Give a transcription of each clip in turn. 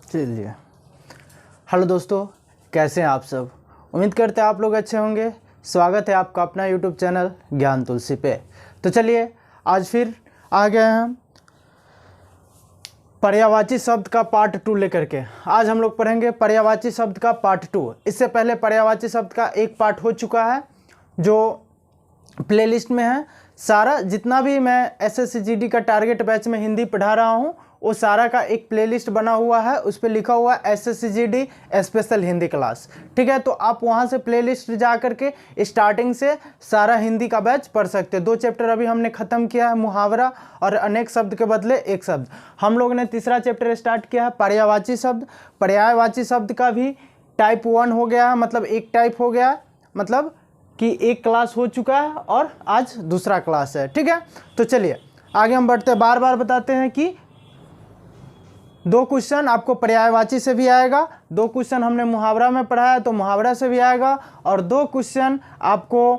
चलिए, हेलो दोस्तों, कैसे हैं आप सब। उम्मीद करते हैं आप लोग अच्छे होंगे। स्वागत है आपका अपना यूट्यूब चैनल ज्ञान तुलसी पे। तो चलिए, आज फिर आ गए हैं पर्यायवाची शब्द का पार्ट 2 लेकर के। आज हम लोग पढ़ेंगे पर्यायवाची शब्द का पार्ट 2। इससे पहले पर्यायवाची शब्द का एक पार्ट हो चुका है जो प्लेलिस्ट में है। सारा जितना भी मैं SSCGD का टारगेट बैच में हिंदी पढ़ा रहा हूँ वो सारा का एक प्लेलिस्ट बना हुआ है, उस पर लिखा हुआ है SSCGD स्पेशल हिंदी क्लास। ठीक है, तो आप वहाँ से प्लेलिस्ट जा करके स्टार्टिंग से सारा हिंदी का बैच पढ़ सकते हैं। 2 चैप्टर अभी हमने ख़त्म किया है, मुहावरा और अनेक शब्द के बदले एक शब्द। हम लोग ने तीसरा चैप्टर स्टार्ट किया है पर्यायवाची शब्द। पर्यायवाची शब्द का भी टाइप 1 हो गया है, मतलब एक टाइप हो गया, मतलब कि एक क्लास हो चुका है और आज दूसरा क्लास है। ठीक है, तो चलिए आगे हम बढ़ते हैं। बार बार बताते हैं कि 2 क्वेश्चन आपको पर्यायवाची से भी आएगा, 2 क्वेश्चन हमने मुहावरा में पढ़ा है तो मुहावरा से भी आएगा, और 2 क्वेश्चन आपको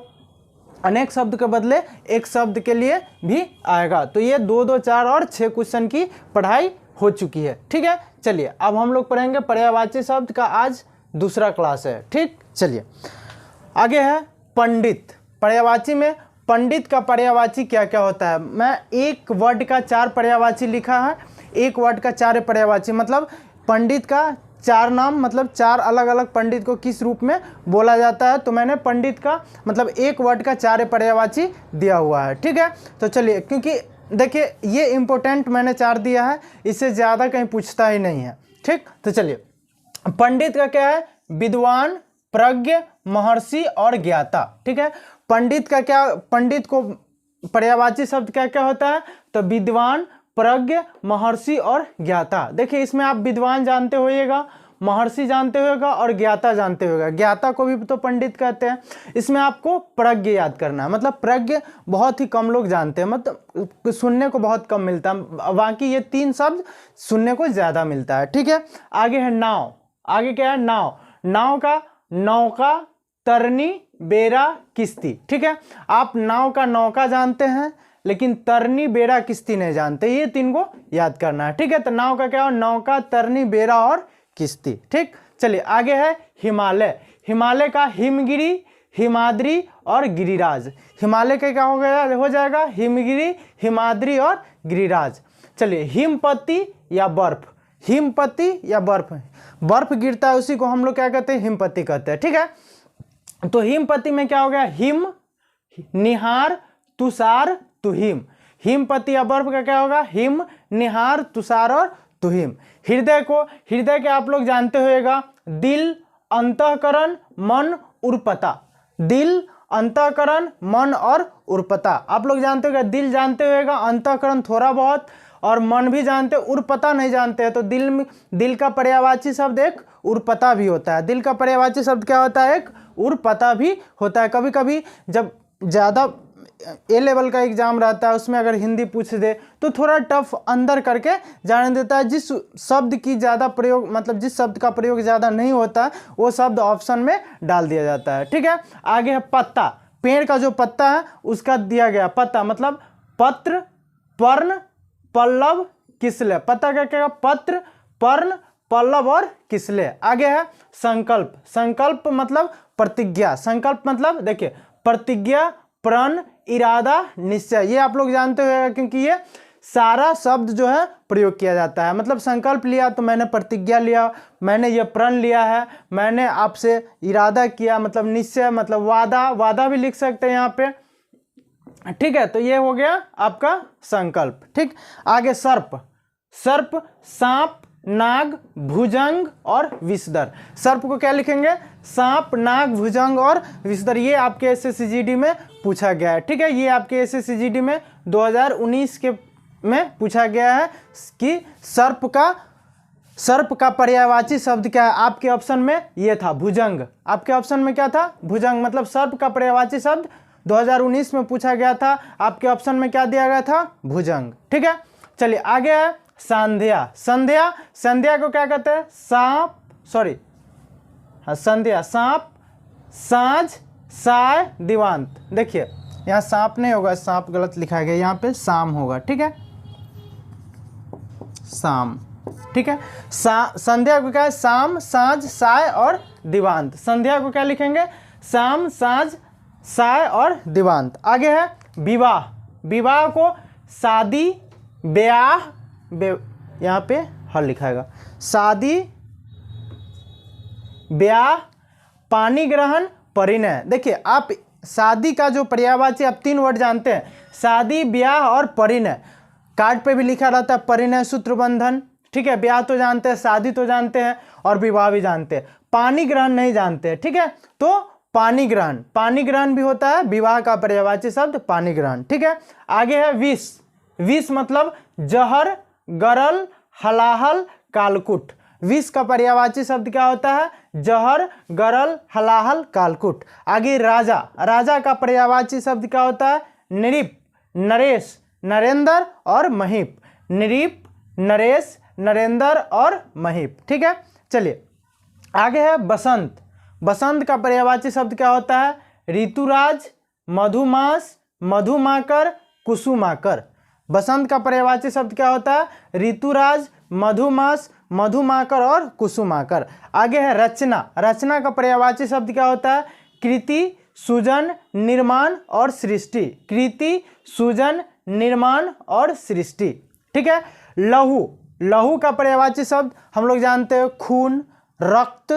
अनेक शब्द के बदले एक शब्द के लिए भी आएगा। तो ये 2, 2, 4 और 6 क्वेश्चन की पढ़ाई हो चुकी है। ठीक है, चलिए अब हम लोग पढ़ेंगे पर्यायवाची शब्द का, आज दूसरा क्लास है। ठीक, चलिए आगे है पंडित। पर्यायवाची में पंडित का पर्यायवाची क्या क्या होता है। मैं एक वर्ड का 4 पर्यायवाची लिखा है, एक वर्ड का 4 पर्यायवाची, मतलब पंडित का 4 नाम, मतलब 4 अलग अलग पंडित को किस रूप में बोला जाता है। तो मैंने पंडित का मतलब एक वर्ड का 4 पर्यायवाची दिया हुआ है। ठीक है, तो चलिए, क्योंकि देखिए ये इम्पोर्टेंट मैंने 4 दिया है, इससे ज़्यादा कहीं पूछता ही नहीं है। ठीक, तो चलिए पंडित का क्या है, विद्वान, प्रज्ञ, महर्षि और ज्ञाता। ठीक है, पंडित का क्या, पंडित को पर्यायवाची शब्द क्या क्या होता है, तो विद्वान, प्रज्ञ, महर्षि और ज्ञाता। देखिए इसमें आप विद्वान जानते होइएगा, महर्षि जानते होगा और ज्ञाता जानते होगा। ज्ञाता को भी तो पंडित कहते हैं। इसमें आपको प्रज्ञ याद करना है, मतलब प्रज्ञ बहुत ही कम लोग जानते हैं, मतलब सुनने को बहुत कम मिलता है। बाकी ये 3 शब्द सुनने को ज़्यादा मिलता है। ठीक है, आगे है नाव। आगे क्या है, नाव। नाव का नौका, तरनी, बेड़ा, किश्ती। ठीक है, आप नाव का नौका जानते हैं लेकिन तरनी, बेड़ा, किश्ती नहीं जानते, ये 3 को याद करना है। ठीक है, तो नाव का क्या हो, नौका, तरनी, बेड़ा और किश्ती। ठीक, चलिए आगे है हिमालय। हिमालय का हिमगिरी, हिमाद्री और गिरिराज। हिमालय का क्या हो गया, हो जाएगा हिमगिरी, हिमाद्री और गिरिराज। चलिए हिमपति या बर्फ। हिमपति या बर्फ, बर्फ गिरता है उसी को हम लोग क्या कहते हैं, हिमपति कहते हैं। ठीक है, तो हिमपति में क्या हो गया, हिम, निहार, तुषार, तुहिम। हिमपति या बर्फ का क्या होगा, हिम, निहार, तुषार और तुहिम। हृदय को, हृदय के आप लोग जानते होएगा, दिल, अंतःकरण, मन, उर्पता। दिल, अंतःकरण, मन और उर्पता आप लोग जानते होगा। दिल जानते होएगा, अंतःकरण थोड़ा बहुत, और मन भी जानते, उर्पता नहीं जानते हैं। तो दिल में, दिल का पर्यायवाची शब्द एक उर्पता भी होता है। दिल का पर्यायवाची शब्द क्या होता है, एक उर्पता भी होता है। कभी कभी जब ज़्यादा A लेवल का एग्जाम रहता है उसमें अगर हिंदी पूछ दे तो थोड़ा टफ अंदर करके जाने देता है। जिस शब्द की ज़्यादा प्रयोग, मतलब जिस शब्द का प्रयोग ज़्यादा नहीं होता है वो शब्द ऑप्शन में डाल दिया जाता है। ठीक है, आगे है पत्ता। पेड़ का जो पत्ता है उसका दिया गया पत्ता, मतलब पत्र, पर्ण, पल्लव, किसले। पत्ता का क्या, पत्र, पर्ण, पल्लव और किसले। आगे है संकल्प। संकल्प मतलब प्रतिज्ञा। संकल्प मतलब देखिए प्रतिज्ञा, प्रण, इरादा, निश्चय, ये आप लोग जानते होंगे क्योंकि ये सारा शब्द जो है प्रयोग किया जाता है। मतलब संकल्प लिया तो मैंने प्रतिज्ञा लिया, मैंने ये प्रण लिया है, मैंने आपसे इरादा किया, मतलब निश्चय, मतलब वादा। वादा भी लिख सकते हैं यहाँ पे। ठीक है, तो ये हो गया आपका संकल्प। ठीक, आगे सर्प। सर्प, सांप, नाग, भुजंग और विषधर। सर्प को क्या लिखेंगे, सांप, नाग, भुजंग और विषधर। ये आपके SSCGD में पूछा गया है। ठीक है, ये आपके SSCGD में 2019 के में पूछा गया है कि सर्प का पर्यायवाची शब्द क्या है। आपके ऑप्शन में ये था भुजंग। आपके ऑप्शन में क्या था, भुजंग। मतलब सर्प का पर्यायवाची शब्द 2019 में पूछा गया था। आपके ऑप्शन में क्या दिया गया था, भुजंग। ठीक है, चलिए आगे है संध्या। संध्या, संध्या को क्या कहते हैं, सांप, सॉरी हाँ संध्या, सांप, साँझ, साय, दिवांत। देखिए यहाँ सांप नहीं होगा, सांप गलत लिखा गया, यहाँ पे शाम होगा। ठीक है, शाम। ठीक है। संध्या को क्या है, शाम, साँझ, साय और दिवांत। संध्या को क्या लिखेंगे, शाम, साँझ, साय और दिवांत। आगे है विवाह, विवाह को शादी, ब्याह, यहाँ पे हल लिखाएगा, शादी, ब्याह, पानी ग्रहण, परिणय। देखिए आप शादी का जो पर्यायवाची आप 3 वर्ड जानते हैं, शादी, ब्याह और परिणय। कार्ड पे भी लिखा रहता है परिणय सूत्र बंधन, ठीक है। ब्याह तो जानते हैं, शादी तो जानते हैं और विवाह भी जानते हैं, पानी ग्रहण नहीं जानते हैं, ठीक है। तो पानी ग्रहण, पानी ग्रहण भी होता है विवाह का पर्यायवाची शब्द, पानी ग्रहण, ठीक है। आगे है विष, विष मतलब जहर, गरल, हलाहल, कालकुट। विष का पर्यायवाची शब्द क्या होता है, जहर, गरल, हलाहल, कालकुट। आगे राजा, राजा का पर्यायवाची शब्द क्या होता है, नृप, नरेश, नरेंद्र और महीप। नृप, नरेश, नरेंद्र और महीप, ठीक है। चलिए आगे है बसंत, बसंत का पर्यायवाची शब्द क्या होता है, ऋतुराज, मधुमास, मधुमाकर, कुसुमाकर। बसंत का पर्यायवाची शब्द क्या होता है, ऋतुराज, मधुमास, मधुमाकर और कुसुमाकर। आगे है रचना, रचना का पर्यायवाची शब्द क्या होता है, कृति, सृजन, निर्माण और सृष्टि। कृति, सृजन, निर्माण और सृष्टि, ठीक है। लहू, लहू का पर्यायवाची शब्द हम लोग जानते हैं खून, रक्त,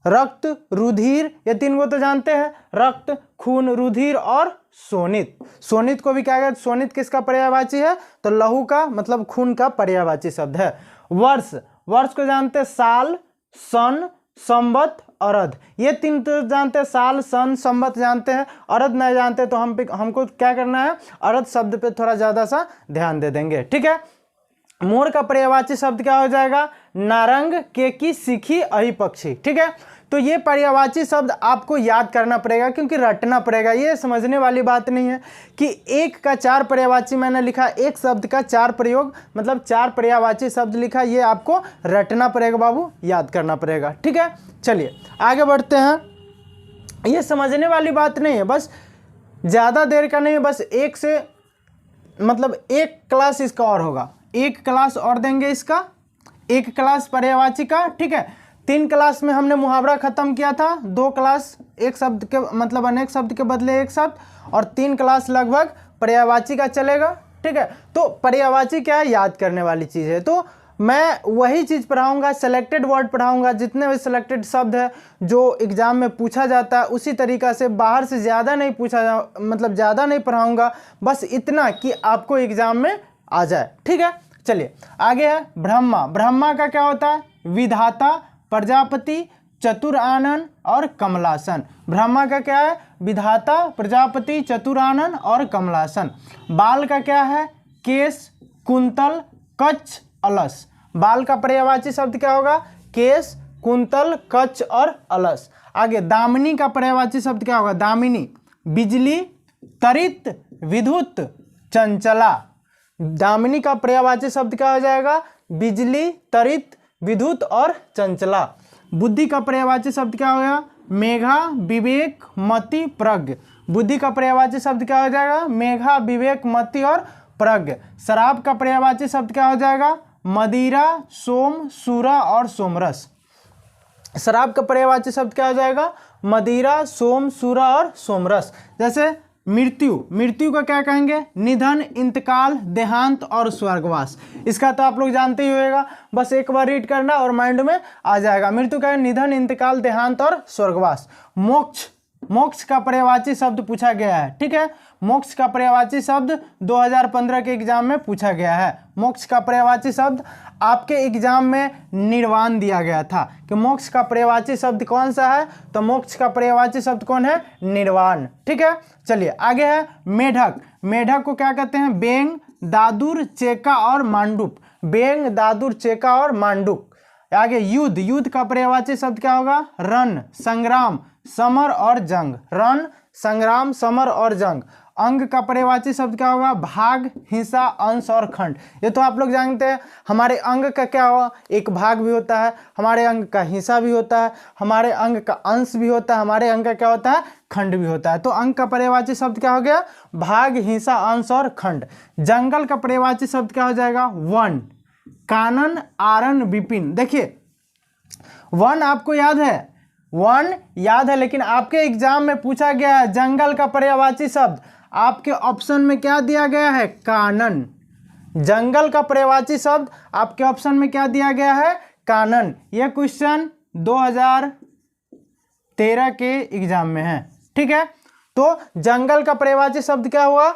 रक्त, रुधिर, ये 3 को तो जानते हैं, रक्त, खून, रुधिर और शोणित। शोणित को भी क्या कहते हैं, शोणित किसका पर्यायवाची है, तो लहू का मतलब खून का पर्यायवाची शब्द है। वर्ष, वर्ष को जानते हैं साल, सन, संवत, अरद। ये 3 तो जानते हैं, साल, सन, संवत जानते हैं, अरद नहीं जानते, तो हमको क्या करना है, अरद शब्द पे थोड़ा ज़्यादा सा ध्यान दे देंगे, ठीक है। मोर का पर्यायवाची शब्द क्या हो जाएगा, नारंग, केकी, सीखी, अहि पक्षी, ठीक है। तो ये पर्यायवाची शब्द आपको याद करना पड़ेगा क्योंकि रटना पड़ेगा, ये समझने वाली बात नहीं है कि एक का 4 पर्यायवाची मैंने लिखा, एक शब्द का 4 प्रयोग मतलब 4 पर्यायवाची शब्द लिखा, ये आपको रटना पड़ेगा बाबू, याद करना पड़ेगा, ठीक है। चलिए आगे बढ़ते हैं, ये समझने वाली बात नहीं है, बस ज़्यादा देर का नहीं है, बस एक से मतलब 1 क्लास इसका और होगा, 1 क्लास और देंगे इसका, 1 क्लास पर्यायवाची का, ठीक है। 3 क्लास में हमने मुहावरा खत्म किया था, 2 क्लास एक शब्द के मतलब अनेक शब्द के बदले एक शब्द, और 3 क्लास लगभग पर्यायवाची का चलेगा, ठीक है। तो पर्यायवाची क्या है, याद करने वाली चीज़ है, तो मैं वही चीज़ पढ़ाऊंगा, सेलेक्टेड वर्ड पढ़ाऊंगा, जितने भी सेलेक्टेड शब्द है जो एग्जाम में पूछा जाता है उसी तरीक़ा से, बाहर से ज़्यादा नहीं पूछा मतलब ज़्यादा नहीं पढ़ाऊँगा, बस इतना कि आपको एग्ज़ाम में आ जाए, ठीक है। चलिए आगे है ब्रह्मा, ब्रह्मा का क्या होता है, विधाता, प्रजापति, चतुरानन और कमलासन। ब्रह्मा का क्या है, विधाता, प्रजापति, चतुरानन और कमलासन। बाल का क्या है, केश, कुंतल, कच्छ, अलस। बाल का पर्यायवाची शब्द क्या होगा, केश, कुंतल, कच्छ और अलस। आगे दामिनी का पर्यायवाची शब्द क्या होगा, दामिनी, बिजली, तरित, विद्युत, चंचला। दामिनी का पर्यायवाची शब्द क्या हो जाएगा, बिजली, तरित, विद्युत और चंचला। बुद्धि का पर्यायवाची शब्द क्या होगा, मेघा, विवेक, मति, प्रज्ञ। बुद्धि का पर्यायवाची शब्द क्या हो जाएगा, मेघा, विवेक, मति और प्रज्ञ। शराब का पर्यायवाची शब्द क्या हो जाएगा, मदिरा, सोम, सूरा और सोमरस। शराब का पर्यायवाची शब्द क्या हो जाएगा, मदिरा, सोम, सूरा और सोमरस। जैसे मृत्यु, मृत्यु का क्या कहेंगे, निधन, इंतकाल, देहांत और स्वर्गवास। इसका तो आप लोग जानते ही होगा, बस एक बार रीड करना और माइंड में आ जाएगा। मृत्यु का निधन, इंतकाल, देहांत और स्वर्गवास। मोक्ष, मोक्ष का पर्यायवाची शब्द पूछा गया है, ठीक है। मोक्ष का पर्यायवाची शब्द 2015 के एग्जाम में पूछा गया है। मोक्ष का पर्यायवाची शब्द आपके एग्जाम में निर्वाण दिया गया था कि मोक्ष का पर्यायवाची शब्द कौन सा है, तो मोक्ष का पर्यायवाची शब्द कौन है, निर्वाण, ठीक है। चलिए आगे है मेढक। मेढक को क्या कहते हैं, बेंग, दादुर, चेका और मांडुप। बेंग, दादुर, चेका और मांडुप। आगे युद्ध, युद्ध का पर्यायवाची शब्द क्या होगा, रण, संग्राम, समर और जंग। रण, संग्राम, समर और जंग। अंग का पर्यायवाची शब्द क्या होगा, भाग, हिस्सा, अंश और खंड। ये तो आप लोग जानते हैं, हमारे अंग का क्या होगा, एक भाग भी होता है, हमारे अंग का हिस्सा भी होता है, हमारे अंग का अंश भी होता है, हमारे अंग का क्या होता है, खंड भी होता है। तो अंग का पर्यायवाची शब्द क्या हो गया, भाग, हिस्सा, अंश और खंड। जंगल का पर्यायवाची शब्द क्या हो जाएगा, वन। कानन, आरन, विपिन। देखिए वन आपको याद है, वन याद है, लेकिन आपके एग्जाम में पूछा गया है जंगल का पर्यायवाची शब्द, आपके ऑप्शन में क्या दिया गया है? कानन। जंगल का पर्यायवाची शब्द आपके ऑप्शन में क्या दिया गया है? कानन। यह क्वेश्चन 2013 के एग्जाम में है, ठीक है। तो जंगल का पर्यायवाची शब्द क्या हुआ?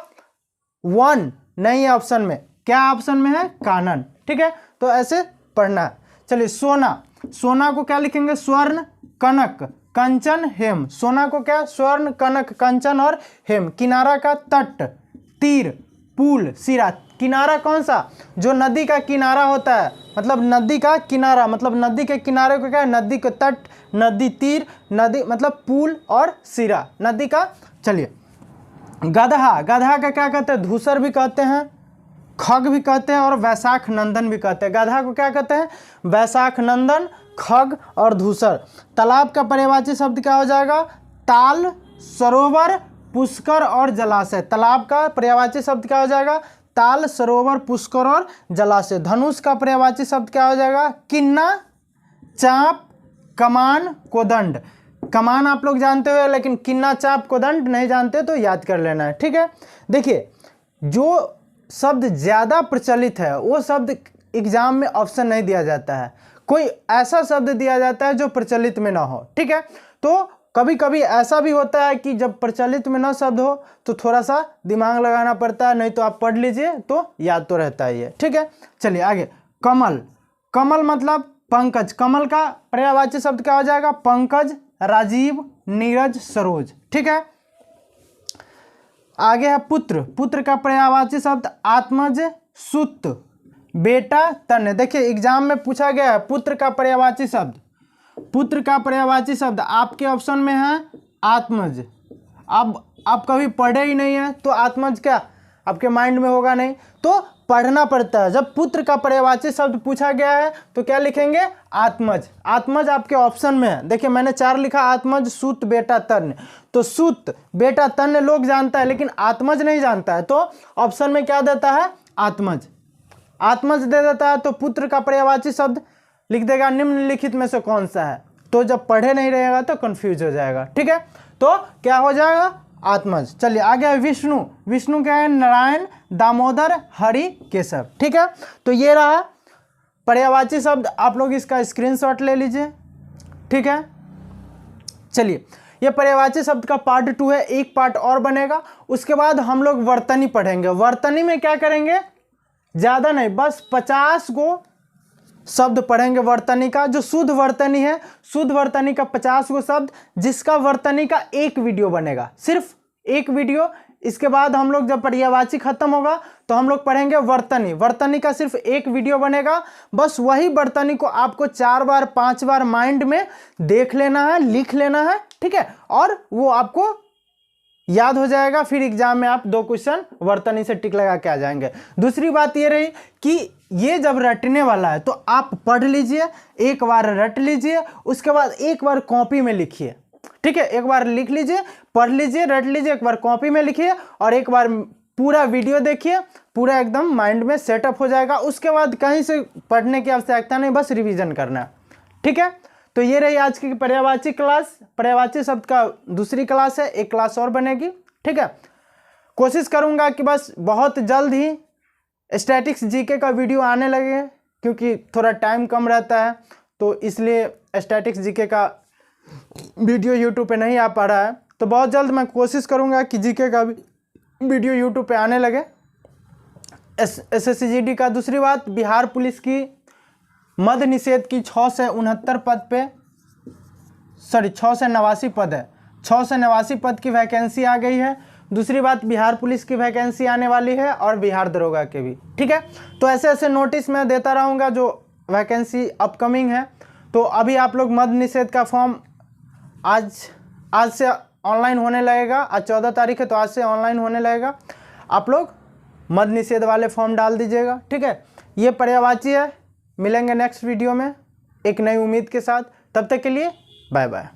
वन नहीं है ऑप्शन में, क्या ऑप्शन में है? कानन, ठीक है। तो ऐसे पढ़ना है। चलिए सोना, सोना को क्या लिखेंगे? स्वर्ण, कनक, कंचन, हेम। सोना को क्या? स्वर्ण, कनक, कंचन और हेम। किनारा का तट, तीर, पुल, सिरा। किनारा कौन सा? जो नदी का किनारा होता है, मतलब नदी का किनारा, मतलब नदी के किनारे को क्या है? नदी के तट, नदी तीर, नदी मतलब पुल और सिरा नदी का। चलिए गधा, गधा का क्या कहते हैं? धूसर भी कहते हैं, खग भी कहते हैं और वैशाख नंदन भी कहते हैं। गधा को क्या कहते हैं? वैशाख नंदन, खग और धूसर। तालाब का पर्यायवाची शब्द क्या हो जाएगा? ताल, सरोवर, पुष्कर और जलाशय। तालाब का पर्यायवाची शब्द क्या हो जाएगा? ताल, सरोवर, पुष्कर और जलाशय। धनुष का पर्यायवाची शब्द क्या हो जाएगा? किन्ना, चाप, कमान, कोदंड। कमान आप लोग जानते हो, लेकिन किन्ना, चाप, कोदंड नहीं जानते तो याद कर लेना है, ठीक है। देखिए जो शब्द ज़्यादा प्रचलित है वो शब्द एग्जाम में ऑप्शन नहीं दिया जाता है, कोई ऐसा शब्द दिया जाता है जो प्रचलित में ना हो, ठीक है। तो कभी कभी ऐसा भी होता है कि जब प्रचलित में ना शब्द हो तो थोड़ा सा दिमाग लगाना पड़ता है, नहीं तो आप पढ़ लीजिए तो याद तो रहता ही है, ठीक है। चलिए आगे। कमल, कमल मतलब पंकज। कमल का पर्यायवाची शब्द क्या हो जाएगा? पंकज, राजीव, नीरज, सरोज, ठीक है। आगे है पुत्र, पुत्र का पर्यायवाची शब्द आत्मज, सुत, बेटा, तन्य। देखिए एग्जाम में पूछा गया है पुत्र का पर्यायवाची शब्द, पुत्र का पर्यायवाची शब्द आपके ऑप्शन में है आत्मज। अब आप कभी पढ़े ही नहीं है तो आत्मज क्या आपके माइंड में होगा नहीं, तो पढ़ना पड़ता है। जब पुत्र का पर्यायवाची शब्द पूछा गया है तो क्या लिखेंगे? आत्मज। आत्मज आपके ऑप्शन में है। देखिए मैंने 4 लिखा, आत्मज, सुत, बेटा, तन्य। तो सुत, बेटा, तन्य लोग जानता है लेकिन आत्मज नहीं जानता है, तो ऑप्शन में क्या देता है? आत्मज। आत्मज दे देता है तो पुत्र का पर्यायवाची शब्द लिख देगा निम्नलिखित में से कौन सा है। तो जब पढ़े नहीं रहेगा तो कंफ्यूज हो जाएगा, ठीक है। तो क्या हो जाएगा? आत्मज। चलिए आगे है विष्णु। विष्णु क्या है? नारायण, दामोदर, हरि, केशव, ठीक है। तो ये रहा पर्यायवाची शब्द, आप लोग इसका स्क्रीनशॉट ले लीजिए, ठीक है। चलिए ये पर्यायवाची शब्द का पार्ट 2 है, एक पार्ट और बनेगा, उसके बाद हम लोग वर्तनी पढ़ेंगे। वर्तनी में क्या करेंगे? ज़्यादा नहीं, बस 50 को शब्द पढ़ेंगे वर्तनी का। जो शुद्ध वर्तनी है, शुद्ध वर्तनी का 50 को शब्द, जिसका वर्तनी का एक वीडियो बनेगा, सिर्फ एक वीडियो। इसके बाद हम लोग जब पर्यायवाची खत्म होगा तो हम लोग पढ़ेंगे वर्तनी। वर्तनी का सिर्फ एक वीडियो बनेगा, बस वही वर्तनी को आपको 4 बार 5 बार माइंड में देख लेना है, लिख लेना है, ठीक है। और वो आपको याद हो जाएगा, फिर एग्जाम में आप 2 क्वेश्चन वर्तनी से टिक लगा के आ जाएंगे। दूसरी बात ये रही कि ये जब रटने वाला है तो आप पढ़ लीजिए, एक बार रट लीजिए, उसके बाद एक बार कॉपी में लिखिए, ठीक है। एक बार लिख लीजिए, पढ़ लीजिए, रट लीजिए, एक बार कॉपी में लिखिए और एक बार पूरा वीडियो देखिए, पूरा एकदम माइंड में सेटअप हो जाएगा। उसके बाद कहीं से पढ़ने की आवश्यकता नहीं, बस रिवीजन करना है, ठीक है। तो ये रही आज की पर्यायवाची क्लास। पर्यायवाची शब्द का दूसरी क्लास है, एक क्लास और बनेगी, ठीक है। कोशिश करूंगा कि बस बहुत जल्द ही स्टैटिक्स जीके का वीडियो आने लगे, क्योंकि थोड़ा टाइम कम रहता है तो इसलिए स्टैटिक्स जीके का वीडियो यूट्यूब पे नहीं आ पा रहा है। तो बहुत जल्द मैं कोशिश करूंगा कि जीके का वीडियो यूट्यूब पे आने लगे। SSCGD का दूसरी बात, बिहार पुलिस की मद्य निषेध की 6 से 69 पद पे, 6 से 89 पद है, 6 से 89 पद की वैकेंसी आ गई है। दूसरी बात, बिहार पुलिस की वैकेंसी आने वाली है और बिहार दरोगा के भी, ठीक है। तो ऐसे ऐसे नोटिस मैं देता रहूँगा जो वैकेंसी अपकमिंग है। तो अभी आप लोग मद्य निषेध का फॉर्म आज से ऑनलाइन होने लगेगा। आज 14 तारीख है तो आज से ऑनलाइन होने लगेगा। आप लोग मद्य निषेध वाले फॉर्म डाल दीजिएगा, ठीक है। ये पर्यायवाची है। मिलेंगे नेक्स्ट वीडियो में एक नई उम्मीद के साथ, तब तक के लिए बाय बाय।